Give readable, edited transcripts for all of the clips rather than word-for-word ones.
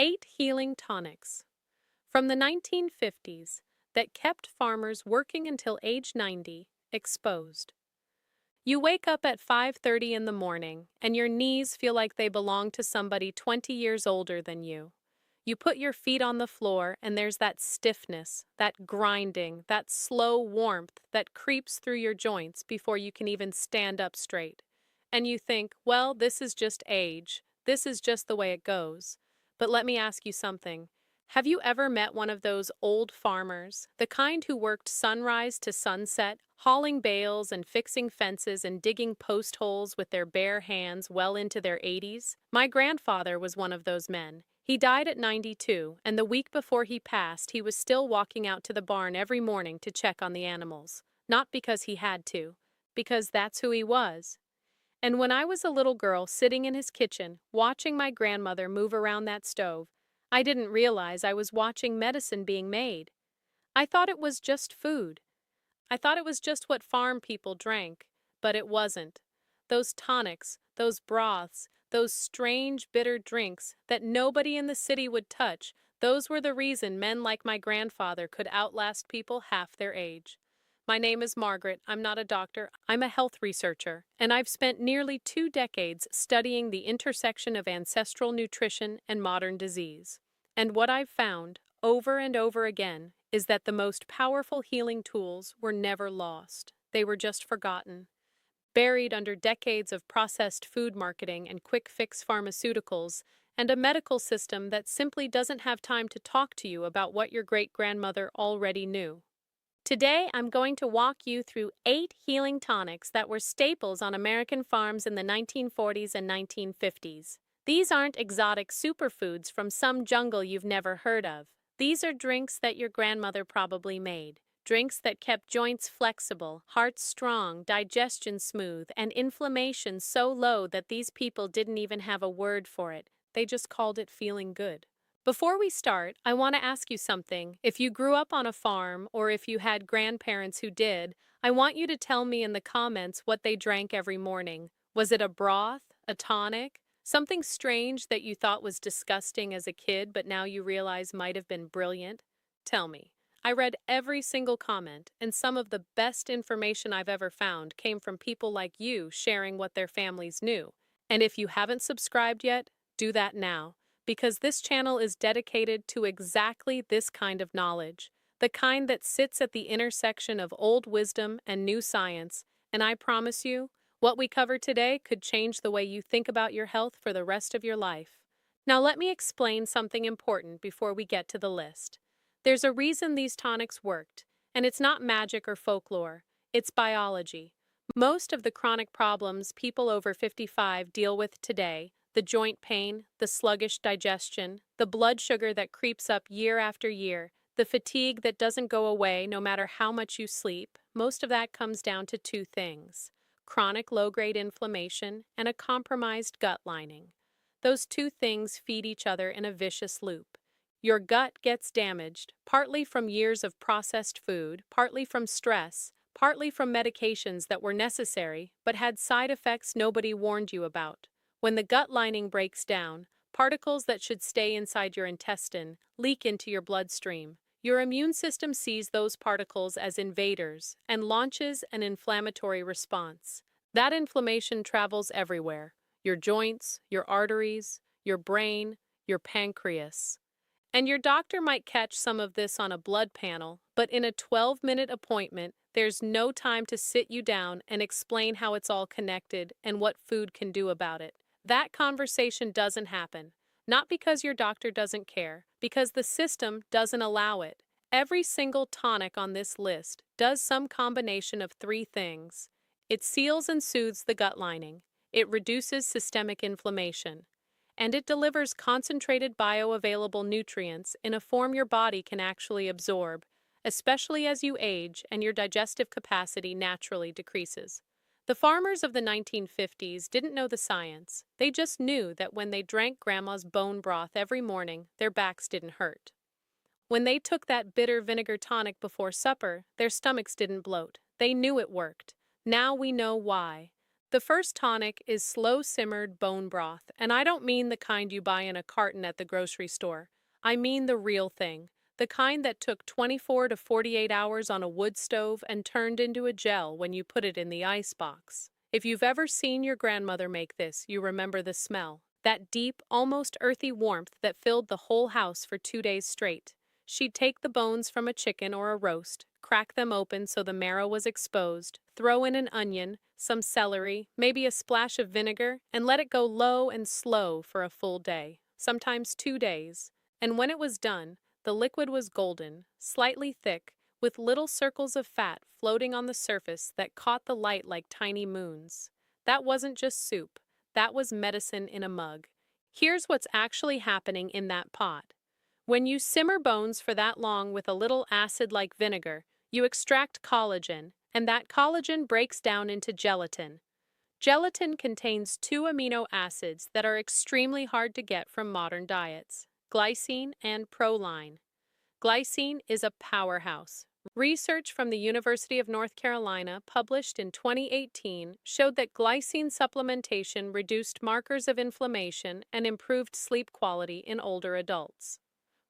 8 healing tonics from the 1950s that kept farmers working until age 90, exposed. You wake up at 5:30 in the morning and your knees feel like they belong to somebody 20 years older than you. You put your feet on the floor and there's that stiffness, that grinding, that slow warmth that creeps through your joints before you can even stand up straight. And you think, well, this is just age. This is just the way it goes. But let me ask you something. Have you ever met one of those old farmers, the kind who worked sunrise to sunset, hauling bales and fixing fences and digging post holes with their bare hands well into their 80s? My grandfather was one of those men. He died at 92, and the week before he passed, he was still walking out to the barn every morning to check on the animals. Not because he had to, because that's who he was. And when I was a little girl sitting in his kitchen, watching my grandmother move around that stove, I didn't realize I was watching medicine being made. I thought it was just food. I thought it was just what farm people drank, but it wasn't. Those tonics, those broths, those strange bitter drinks that nobody in the city would touch, those were the reason men like my grandfather could outlast people half their age. My name is Margaret. I'm not a doctor. I'm a health researcher, and I've spent nearly 2 decades studying the intersection of ancestral nutrition and modern disease. And what I've found, over and over again, is that the most powerful healing tools were never lost. They were just forgotten, buried under decades of processed food marketing and quick-fix pharmaceuticals, and a medical system that simply doesn't have time to talk to you about what your great-grandmother already knew. Today, I'm going to walk you through 8 healing tonics that were staples on American farms in the 1940s and 1950s. These aren't exotic superfoods from some jungle you've never heard of. These are drinks that your grandmother probably made. Drinks that kept joints flexible, hearts strong, digestion smooth, and inflammation so low that these people didn't even have a word for it. They just called it feeling good. Before we start, I want to ask you something. If you grew up on a farm or if you had grandparents who did, I want you to tell me in the comments what they drank every morning. Was it a broth, a tonic, something strange that you thought was disgusting as a kid but now you realize might have been brilliant? Tell me. I read every single comment, and some of the best information I've ever found came from people like you sharing what their families knew. And if you haven't subscribed yet, do that now, because this channel is dedicated to exactly this kind of knowledge, the kind that sits at the intersection of old wisdom and new science, and I promise you, what we cover today could change the way you think about your health for the rest of your life. Now let me explain something important before we get to the list. There's a reason these tonics worked, and it's not magic or folklore, it's biology. Most of the chronic problems people over 55 deal with today, the joint pain, the sluggish digestion, the blood sugar that creeps up year after year, the fatigue that doesn't go away no matter how much you sleep, most of that comes down to 2 things: chronic low-grade inflammation and a compromised gut lining. Those 2 things feed each other in a vicious loop. Your gut gets damaged, partly from years of processed food, partly from stress, partly from medications that were necessary but had side effects nobody warned you about. When the gut lining breaks down, particles that should stay inside your intestine leak into your bloodstream. Your immune system sees those particles as invaders and launches an inflammatory response. That inflammation travels everywhere: your joints, your arteries, your brain, your pancreas. And your doctor might catch some of this on a blood panel, but in a 12-minute appointment, there's no time to sit you down and explain how it's all connected and what food can do about it. That conversation doesn't happen, not because your doctor doesn't care, because the system doesn't allow it. Every single tonic on this list does some combination of 3 things. It seals and soothes the gut lining, it reduces systemic inflammation, and it delivers concentrated bioavailable nutrients in a form your body can actually absorb, especially as you age and your digestive capacity naturally decreases. The farmers of the 1950s didn't know the science. They just knew that when they drank Grandma's bone broth every morning, their backs didn't hurt. When they took that bitter vinegar tonic before supper, their stomachs didn't bloat. They knew it worked. Now we know why. The first tonic is slow-simmered bone broth, and I don't mean the kind you buy in a carton at the grocery store. I mean the real thing, the kind that took 24 to 48 hours on a wood stove and turned into a gel when you put it in the ice box. If you've ever seen your grandmother make this, you remember the smell, that deep, almost earthy warmth that filled the whole house for 2 days straight. She'd take the bones from a chicken or a roast, crack them open so the marrow was exposed, throw in an onion, some celery, maybe a splash of vinegar, and let it go low and slow for a full day, sometimes 2 days. And when it was done, the liquid was golden, slightly thick, with little circles of fat floating on the surface that caught the light like tiny moons. That wasn't just soup, that was medicine in a mug. Here's what's actually happening in that pot. When you simmer bones for that long with a little acid like vinegar, you extract collagen, and that collagen breaks down into gelatin. Gelatin contains two amino acids that are extremely hard to get from modern diets: glycine and proline. Glycine is a powerhouse. Research from the University of North Carolina, published in 2018, showed that glycine supplementation reduced markers of inflammation and improved sleep quality in older adults.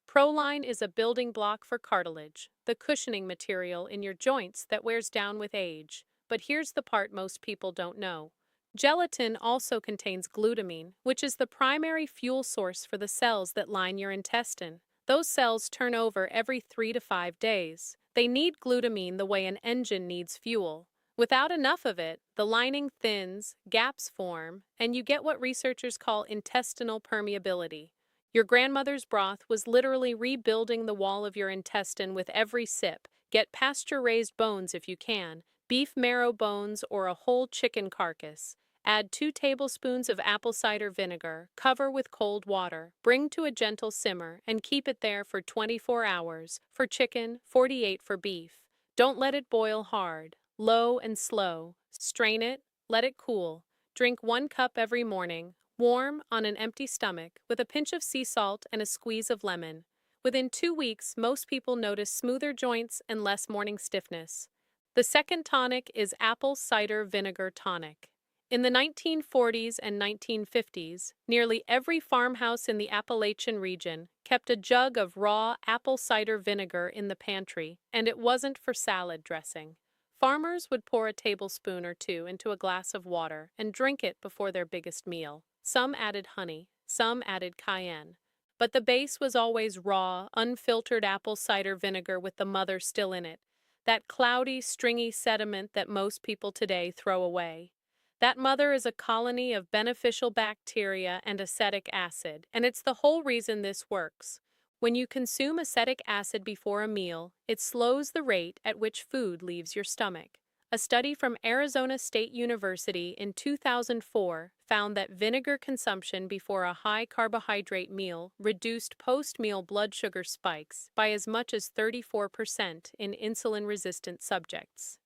Proline is a building block for cartilage, the cushioning material in your joints that wears down with age. But here's the part most people don't know. Gelatin also contains glutamine, which is the primary fuel source for the cells that line your intestine. Those cells turn over every 3 to 5 days. They need glutamine the way an engine needs fuel. Without enough of it, the lining thins, gaps form, and you get what researchers call intestinal permeability. Your grandmother's broth was literally rebuilding the wall of your intestine with every sip. Get pasture-raised bones if you can, beef marrow bones or a whole chicken carcass. Add 2 tablespoons of apple cider vinegar, cover with cold water, bring to a gentle simmer, and keep it there for 24 hours, for chicken, 48 for beef. Don't let it boil hard, low and slow. Strain it, let it cool. Drink 1 cup every morning, warm, on an empty stomach, with a pinch of sea salt and a squeeze of lemon. Within 2 weeks, most people notice smoother joints and less morning stiffness. The second tonic is apple cider vinegar tonic. In the 1940s and 1950s, nearly every farmhouse in the Appalachian region kept a jug of raw apple cider vinegar in the pantry, and it wasn't for salad dressing. Farmers would pour a tablespoon or two into a glass of water and drink it before their biggest meal. Some added honey, some added cayenne. But the base was always raw, unfiltered apple cider vinegar with the mother still in it, that cloudy, stringy sediment that most people today throw away. That mother is a colony of beneficial bacteria and acetic acid, and it's the whole reason this works. When you consume acetic acid before a meal, it slows the rate at which food leaves your stomach. A study from Arizona State University in 2004 found that vinegar consumption before a high-carbohydrate meal reduced post-meal blood sugar spikes by as much as 34% in insulin-resistant subjects.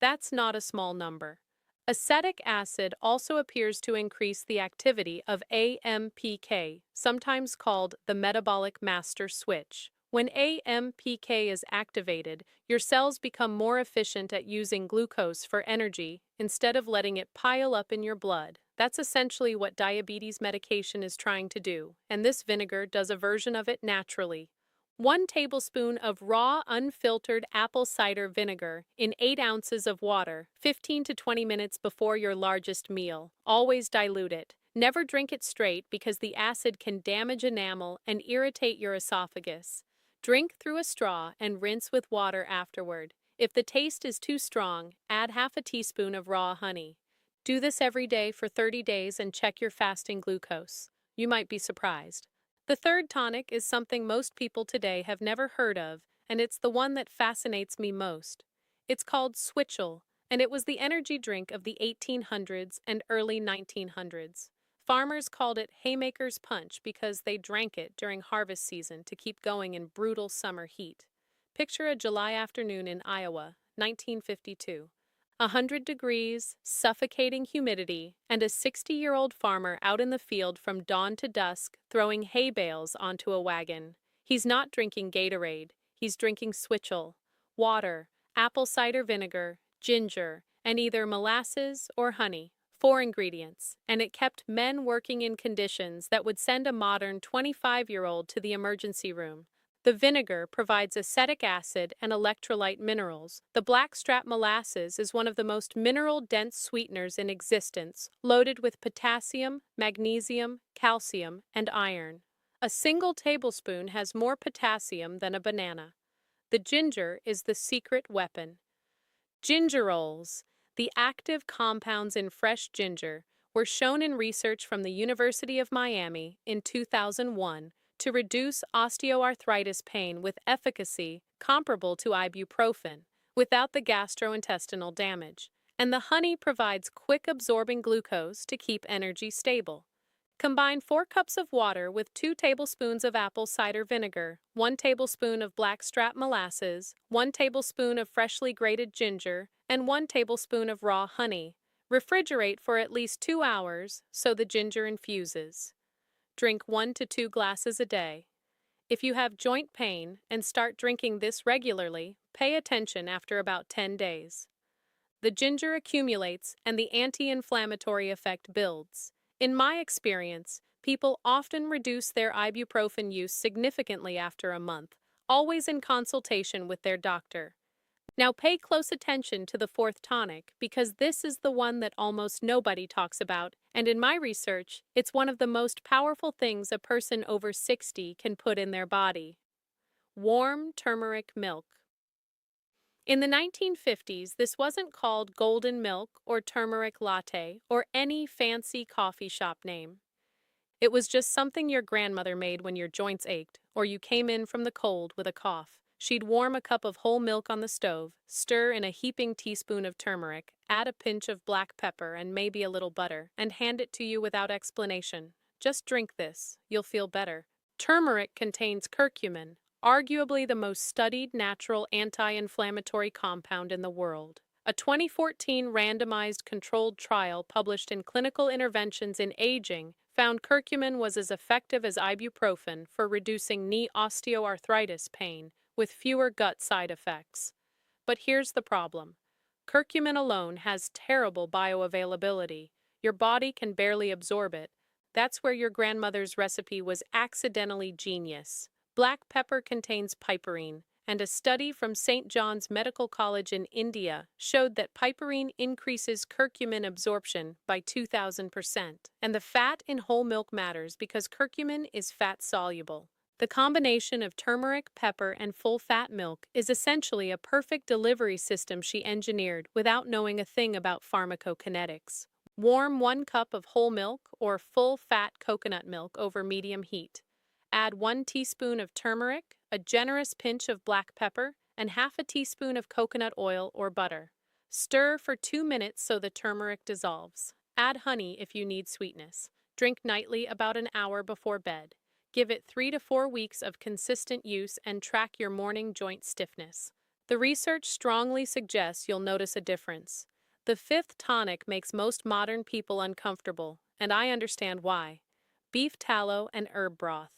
That's not a small number. Acetic acid also appears to increase the activity of AMPK, sometimes called the metabolic master switch. When AMPK is activated, your cells become more efficient at using glucose for energy instead of letting it pile up in your blood. That's essentially what diabetes medication is trying to do, and this vinegar does a version of it naturally. 1 tablespoon of raw, unfiltered apple cider vinegar in 8 ounces of water, 15 to 20 minutes before your largest meal. Always dilute it. Never drink it straight because the acid can damage enamel and irritate your esophagus. Drink through a straw and rinse with water afterward. If the taste is too strong, add half a teaspoon of raw honey. Do this every day for 30 days and check your fasting glucose. You might be surprised. The third tonic is something most people today have never heard of, and it's the one that fascinates me most. It's called Switchel, and it was the energy drink of the 1800s and early 1900s. Farmers called it Haymaker's Punch because they drank it during harvest season to keep going in brutal summer heat. Picture a July afternoon in Iowa, 1952. 100 degrees, suffocating humidity, and a 60-year-old farmer out in the field from dawn to dusk throwing hay bales onto a wagon. He's not drinking Gatorade, he's drinking Switchel, water, apple cider vinegar, ginger, and either molasses or honey. 4 ingredients, and it kept men working in conditions that would send a modern 25-year-old to the emergency room. The vinegar provides acetic acid and electrolyte minerals. The blackstrap molasses is one of the most mineral-dense sweeteners in existence, loaded with potassium, magnesium, calcium, and iron. A single tablespoon has more potassium than a banana. The ginger is the secret weapon. Gingerols, the active compounds in fresh ginger, were shown in research from the University of Miami in 2001 to reduce osteoarthritis pain with efficacy comparable to ibuprofen, without the gastrointestinal damage. And the honey provides quick-absorbing glucose to keep energy stable. Combine 4 cups of water with 2 tablespoons of apple cider vinegar, 1 tablespoon of blackstrap molasses, 1 tablespoon of freshly grated ginger, and 1 tablespoon of raw honey. Refrigerate for at least 2 hours so the ginger infuses. Drink 1 to 2 glasses a day. If you have joint pain and start drinking this regularly, pay attention after about 10 days. The ginger accumulates and the anti-inflammatory effect builds. In my experience, people often reduce their ibuprofen use significantly after a month, always in consultation with their doctor. Now pay close attention to the 4th tonic because this is the one that almost nobody talks about, and in my research, it's one of the most powerful things a person over 60 can put in their body. Warm turmeric milk. In the 1950s, this wasn't called golden milk or turmeric latte or any fancy coffee shop name. It was just something your grandmother made when your joints ached or you came in from the cold with a cough. She'd warm a cup of whole milk on the stove, stir in a heaping teaspoon of turmeric, add a pinch of black pepper and maybe a little butter, and hand it to you without explanation. Just drink this, you'll feel better. Turmeric contains curcumin, arguably the most studied natural anti-inflammatory compound in the world. A 2014 randomized controlled trial published in Clinical Interventions in Aging found curcumin was as effective as ibuprofen for reducing knee osteoarthritis pain with fewer gut side effects. But here's the problem. Curcumin alone has terrible bioavailability. Your body can barely absorb it. That's where your grandmother's recipe was accidentally genius. Black pepper contains piperine, and a study from St. John's Medical College in India showed that piperine increases curcumin absorption by 2,000%. And the fat in whole milk matters because curcumin is fat-soluble. The combination of turmeric, pepper, and full-fat milk is essentially a perfect delivery system she engineered without knowing a thing about pharmacokinetics. Warm 1 cup of whole milk or full-fat coconut milk over medium heat. Add 1 teaspoon of turmeric, a generous pinch of black pepper, and half a teaspoon of coconut oil or butter. Stir for 2 minutes so the turmeric dissolves. Add honey if you need sweetness. Drink nightly about an hour before bed. Give it 3 to 4 weeks of consistent use and track your morning joint stiffness. The research strongly suggests you'll notice a difference. The 5th tonic makes most modern people uncomfortable, and I understand why. Beef tallow and herb broth.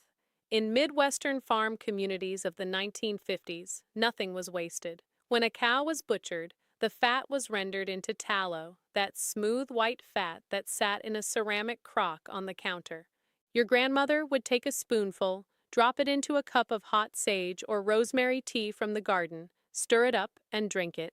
In Midwestern farm communities of the 1950s, nothing was wasted. When a cow was butchered, the fat was rendered into tallow, that smooth white fat that sat in a ceramic crock on the counter. Your grandmother would take a spoonful, drop it into a cup of hot sage or rosemary tea from the garden, stir it up, and drink it.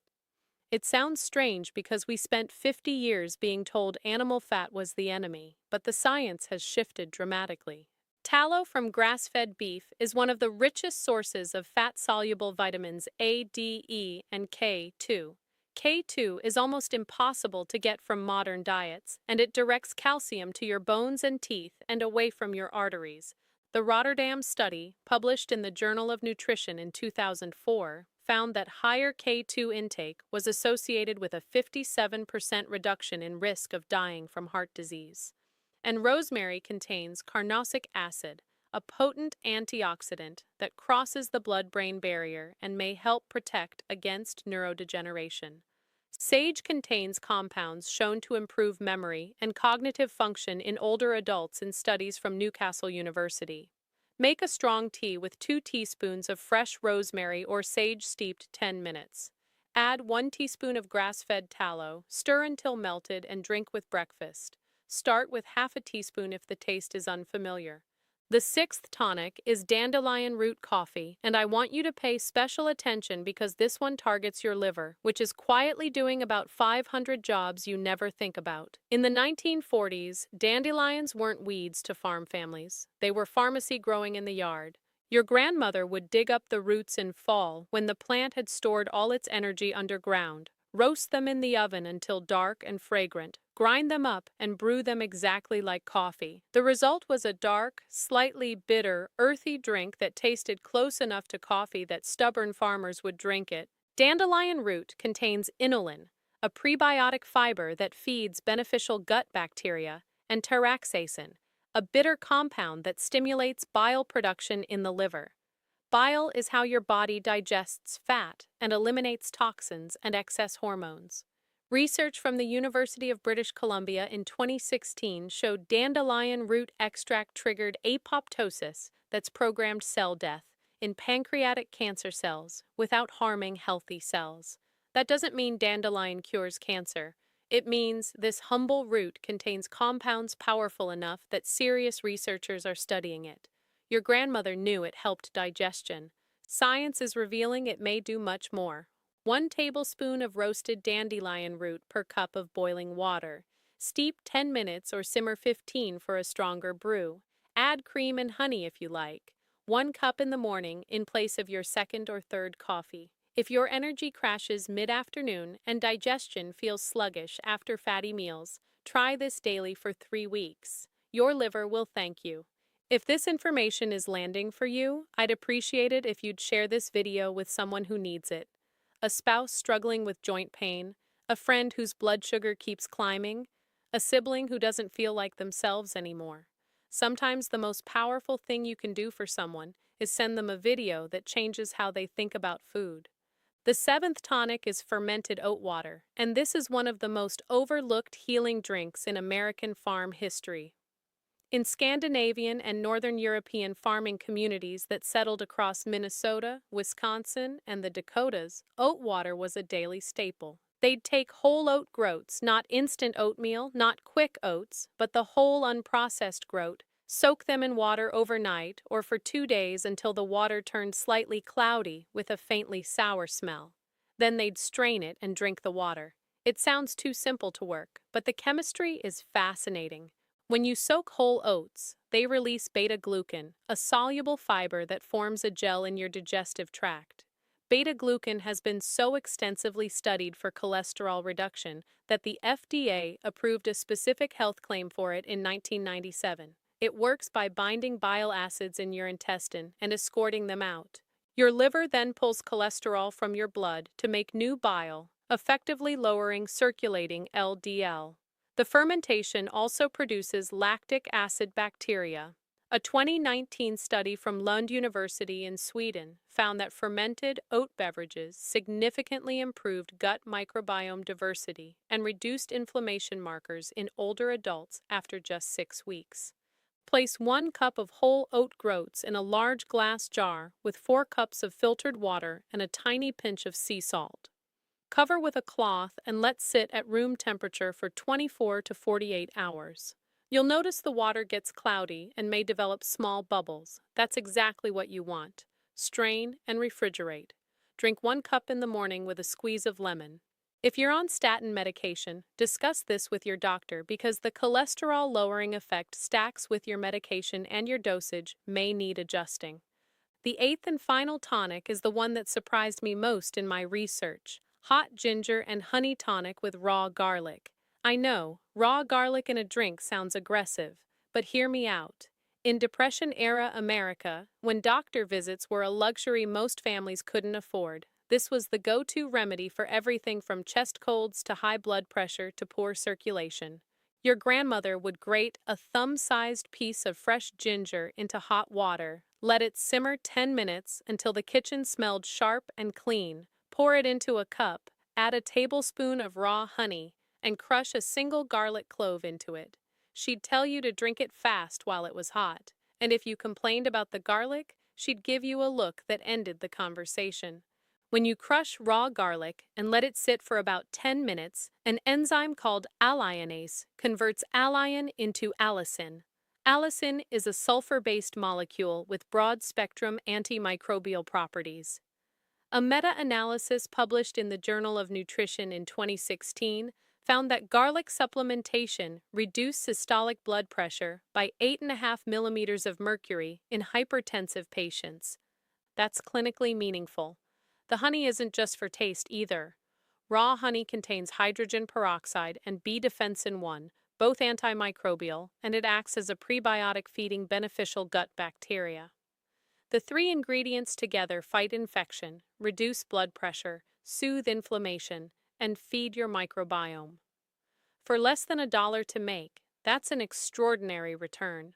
It sounds strange because we spent 50 years being told animal fat was the enemy, but the science has shifted dramatically. Tallow from grass-fed beef is one of the richest sources of fat-soluble vitamins A, D, E, and K2. K2 is almost impossible to get from modern diets, and it directs calcium to your bones and teeth and away from your arteries. The Rotterdam study, published in the Journal of Nutrition in 2004, found that higher K2 intake was associated with a 57% reduction in risk of dying from heart disease. And rosemary contains carnosic acid, a potent antioxidant that crosses the blood-brain barrier and may help protect against neurodegeneration. Sage contains compounds shown to improve memory and cognitive function in older adults in studies from Newcastle University. Make a strong tea with 2 teaspoons of fresh rosemary or sage steeped 10 minutes. Add 1 teaspoon of grass-fed tallow, stir until melted, and drink with breakfast. Start with half a teaspoon if the taste is unfamiliar. The sixth tonic is dandelion root coffee, and I want you to pay special attention because this one targets your liver, which is quietly doing about 500 jobs you never think about. In the 1940s, dandelions weren't weeds to farm families. They were pharmacy growing in the yard. Your grandmother would dig up the roots in fall when the plant had stored all its energy underground, roast them in the oven until dark and fragrant, grind them up, and brew them exactly like coffee. The result was a dark, slightly bitter, earthy drink that tasted close enough to coffee that stubborn farmers would drink it. Dandelion root contains inulin, a prebiotic fiber that feeds beneficial gut bacteria, and taraxacin, a bitter compound that stimulates bile production in the liver. Bile is how your body digests fat and eliminates toxins and excess hormones. Research from the University of British Columbia in 2016 showed dandelion root extract triggered apoptosis, that's programmed cell death, in pancreatic cancer cells without harming healthy cells. That doesn't mean dandelion cures cancer. It means this humble root contains compounds powerful enough that serious researchers are studying it. Your grandmother knew it helped digestion. Science is revealing it may do much more. 1 tablespoon of roasted dandelion root per cup of boiling water. Steep 10 minutes or simmer 15 for a stronger brew. Add cream and honey if you like. 1 cup in the morning in place of your second or third coffee. If your energy crashes mid-afternoon and digestion feels sluggish after fatty meals, try this daily for 3 weeks. Your liver will thank you. If this information is landing for you, I'd appreciate it if you'd share this video with someone who needs it. A spouse struggling with joint pain, a friend whose blood sugar keeps climbing, a sibling who doesn't feel like themselves anymore. Sometimes the most powerful thing you can do for someone is send them a video that changes how they think about food. The seventh tonic is fermented oat water, and this is one of the most overlooked healing drinks in American farm history. In Scandinavian and Northern European farming communities that settled across Minnesota, Wisconsin, and the Dakotas, oat water was a daily staple. They'd take whole oat groats, not instant oatmeal, not quick oats, but the whole unprocessed groat, soak them in water overnight or for 2 days until the water turned slightly cloudy with a faintly sour smell. Then they'd strain it and drink the water. It sounds too simple to work, but the chemistry is fascinating. When you soak whole oats, they release beta-glucan, a soluble fiber that forms a gel in your digestive tract. Beta-glucan has been so extensively studied for cholesterol reduction that the FDA approved a specific health claim for it in 1997. It works by binding bile acids in your intestine and escorting them out. Your liver then pulls cholesterol from your blood to make new bile, effectively lowering circulating LDL. The fermentation also produces lactic acid bacteria. A 2019 study from Lund University in Sweden found that fermented oat beverages significantly improved gut microbiome diversity and reduced inflammation markers in older adults after just 6 weeks. Place 1 cup of whole oat groats in a large glass jar with 4 cups of filtered water and a tiny pinch of sea salt. Cover with a cloth and let sit at room temperature for 24 to 48 hours. You'll notice the water gets cloudy and may develop small bubbles. That's exactly what you want. Strain and refrigerate. Drink 1 cup in the morning with a squeeze of lemon. If you're on statin medication, discuss this with your doctor because the cholesterol-lowering effect stacks with your medication and your dosage may need adjusting. The 8th and final tonic is the one that surprised me most in my research. Hot ginger and honey tonic with raw garlic. I know, raw garlic in a drink sounds aggressive, but hear me out. In Depression-era America, when doctor visits were a luxury most families couldn't afford, this was the go-to remedy for everything from chest colds to high blood pressure to poor circulation. Your grandmother would grate a thumb-sized piece of fresh ginger into hot water, let it simmer 10 minutes until the kitchen smelled sharp and clean. Pour it into a cup, add a tablespoon of raw honey, and crush a single garlic clove into it. She'd tell you to drink it fast while it was hot, and if you complained about the garlic, she'd give you a look that ended the conversation. When you crush raw garlic and let it sit for about 10 minutes, an enzyme called alliinase converts alliin into allicin. Allicin is a sulfur-based molecule with broad-spectrum antimicrobial properties. A meta-analysis published in the Journal of Nutrition in 2016 found that garlic supplementation reduced systolic blood pressure by 8.5 millimeters of mercury in hypertensive patients. That's clinically meaningful. The honey isn't just for taste either. Raw honey contains hydrogen peroxide and B-defensin 1, both antimicrobial, and it acts as a prebiotic feeding beneficial gut bacteria. The three ingredients together fight infection, reduce blood pressure, soothe inflammation, and feed your microbiome. For less than $1 to make, that's an extraordinary return.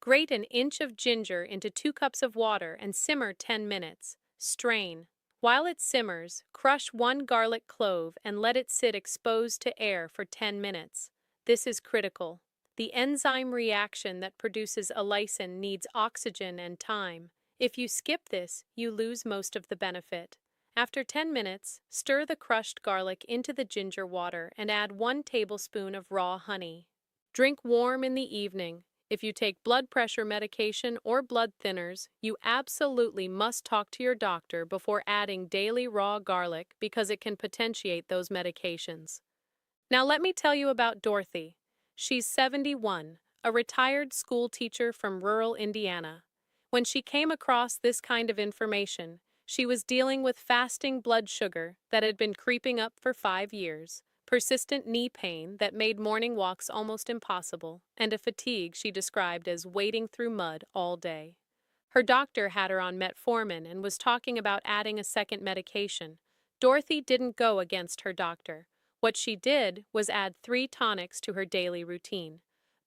Grate an inch of ginger into 2 cups of water and simmer 10 minutes. Strain. While it simmers, crush 1 garlic clove and let it sit exposed to air for 10 minutes. This is critical. The enzyme reaction that produces allicin needs oxygen and time. If you skip this, you lose most of the benefit. After 10 minutes, stir the crushed garlic into the ginger water and add 1 tablespoon of raw honey. Drink warm in the evening. If you take blood pressure medication or blood thinners, you absolutely must talk to your doctor before adding daily raw garlic because it can potentiate those medications. Now let me tell you about Dorothy. She's 71, a retired school teacher from rural Indiana. When she came across this kind of information, she was dealing with fasting blood sugar that had been creeping up for 5 years, persistent knee pain that made morning walks almost impossible, and a fatigue she described as wading through mud all day. Her doctor had her on metformin and was talking about adding a second medication. Dorothy didn't go against her doctor. What she did was add 3 tonics to her daily routine.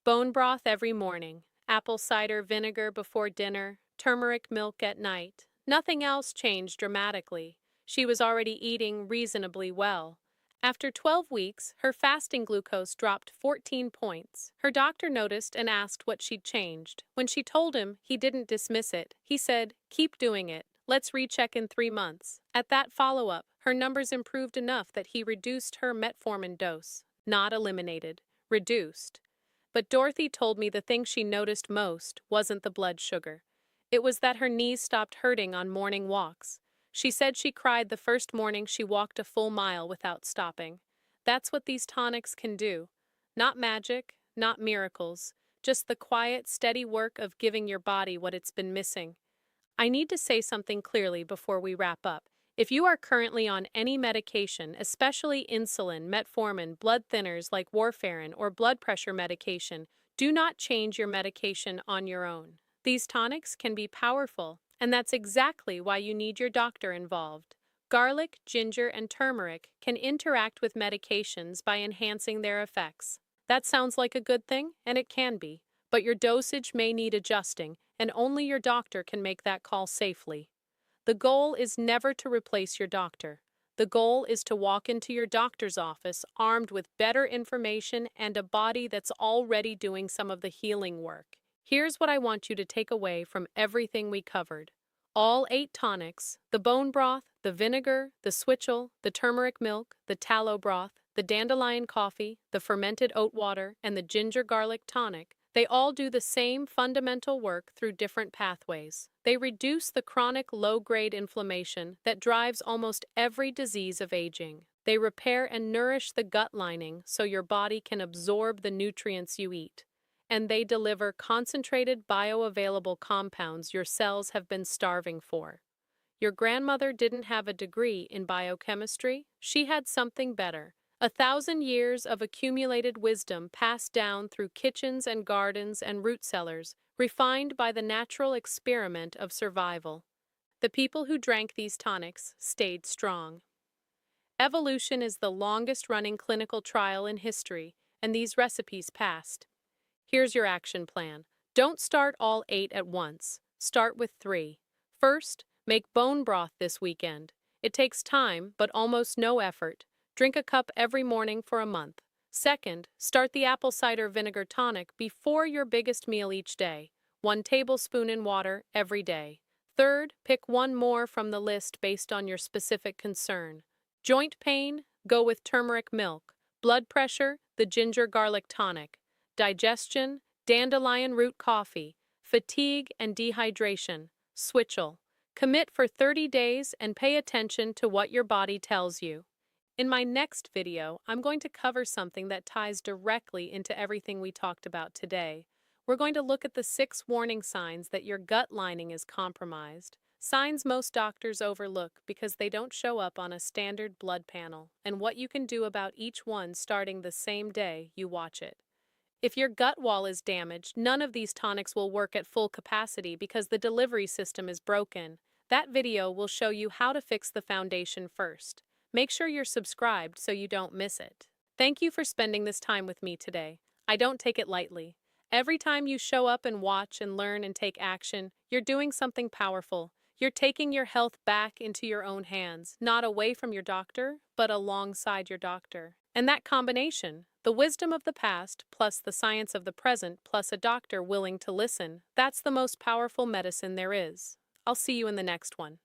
Bone broth every morning, apple cider vinegar before dinner, turmeric milk at night. Nothing else changed dramatically. She was already eating reasonably well. After 12 weeks, her fasting glucose dropped 14 points. Her doctor noticed and asked what she'd changed. When she told him, he didn't dismiss it. He said, "Keep doing it. Let's recheck in 3 months." At that follow-up, her numbers improved enough that he reduced her metformin dose. Not eliminated, reduced. But Dorothy told me the thing she noticed most wasn't the blood sugar. It was that her knees stopped hurting on morning walks. She said she cried the first morning she walked a full mile without stopping. That's what these tonics can do. Not magic, not miracles, just the quiet, steady work of giving your body what it's been missing. I need to say something clearly before we wrap up. If you are currently on any medication, especially insulin, metformin, blood thinners like warfarin, or blood pressure medication, do not change your medication on your own. These tonics can be powerful, and that's exactly why you need your doctor involved. Garlic, ginger, and turmeric can interact with medications by enhancing their effects. That sounds like a good thing, and it can be, but your dosage may need adjusting, and only your doctor can make that call safely. The goal is never to replace your doctor. The goal is to walk into your doctor's office armed with better information and a body that's already doing some of the healing work. Here's what I want you to take away from everything we covered. All 8 tonics, the bone broth, the vinegar, the switchel, the turmeric milk, the tallow broth, the dandelion coffee, the fermented oat water, and the ginger garlic tonic, they all do the same fundamental work through different pathways. They reduce the chronic low-grade inflammation that drives almost every disease of aging. They repair and nourish the gut lining so your body can absorb the nutrients you eat. And they deliver concentrated bioavailable compounds your cells have been starving for. Your grandmother didn't have a degree in biochemistry. She had something better. 1,000 years of accumulated wisdom passed down through kitchens and gardens and root cellars, refined by the natural experiment of survival. The people who drank these tonics stayed strong. Evolution is the longest-running clinical trial in history, and these recipes passed. Here's your action plan. Don't start all 8 at once. Start with 3. First, make bone broth this weekend. It takes time, but almost no effort. Drink a cup every morning for a month. Second, start the apple cider vinegar tonic before your biggest meal each day. 1 tablespoon in water every day. Third, pick one more from the list based on your specific concern. Joint pain? Go with turmeric milk. Blood pressure? The ginger garlic tonic. Digestion? Dandelion root coffee. Fatigue and dehydration? Switchel. Commit for 30 days and pay attention to what your body tells you. In my next video, I'm going to cover something that ties directly into everything we talked about today. We're going to look at the 6 warning signs that your gut lining is compromised. Signs most doctors overlook because they don't show up on a standard blood panel, and what you can do about each one starting the same day you watch it. If your gut wall is damaged, none of these tonics will work at full capacity because the delivery system is broken. That video will show you how to fix the foundation first. Make sure you're subscribed so you don't miss it. Thank you for spending this time with me today. I don't take it lightly. Every time you show up and watch and learn and take action, you're doing something powerful. You're taking your health back into your own hands, not away from your doctor, but alongside your doctor. And that combination, the wisdom of the past plus the science of the present plus a doctor willing to listen, that's the most powerful medicine there is. I'll see you in the next one.